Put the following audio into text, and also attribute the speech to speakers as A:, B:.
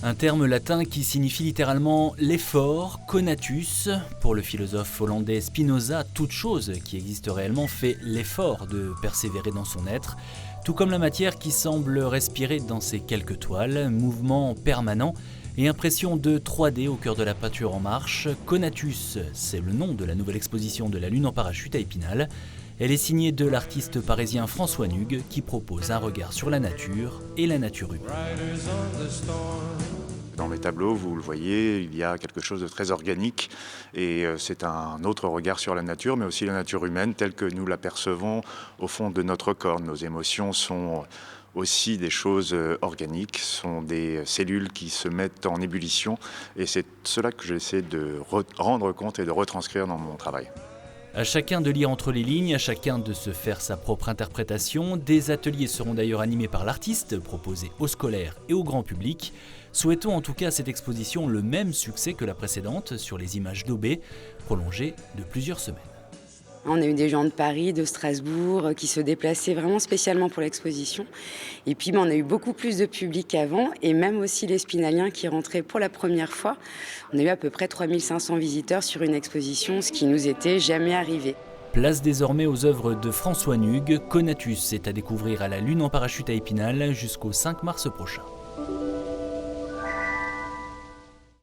A: Un terme latin qui signifie littéralement l'effort, conatus. Pour le philosophe hollandais Spinoza, toute chose qui existe réellement fait l'effort de persévérer dans son être, tout comme la matière qui semble respirer dans ses quelques toiles, mouvement permanent et impression de 3D au cœur de la peinture en marche. Conatus, c'est le nom de la nouvelle exposition de la Lune en parachute à Épinal. Elle est signée de l'artiste parisien François Nugues qui propose un regard sur la nature et la nature humaine.
B: Dans mes tableaux, vous le voyez, il y a quelque chose de très organique et c'est un autre regard sur la nature, mais aussi la nature humaine telle que nous l'apercevons au fond de notre corps. Nos émotions sont aussi des choses organiques, sont des cellules qui se mettent en ébullition et c'est cela que j'essaie de rendre compte et de retranscrire dans mon travail.
A: À chacun de lire entre les lignes, à chacun de se faire sa propre interprétation. Des ateliers seront d'ailleurs animés par l'artiste, proposés aux scolaires et au grand public. Souhaitons en tout cas à cette exposition le même succès que la précédente sur les images d'Aubé, prolongée de plusieurs semaines.
C: On a eu des gens de Paris, de Strasbourg qui se déplaçaient vraiment spécialement pour l'exposition. Et puis on a eu beaucoup plus de public qu'avant et même aussi les Spinaliens qui rentraient pour la première fois. On a eu à peu près 3500 visiteurs sur une exposition, ce qui nous était jamais arrivé.
A: Place désormais aux œuvres de François Nugues. Conatus est à découvrir à la Lune en parachute à Épinal jusqu'au 5 mars prochain.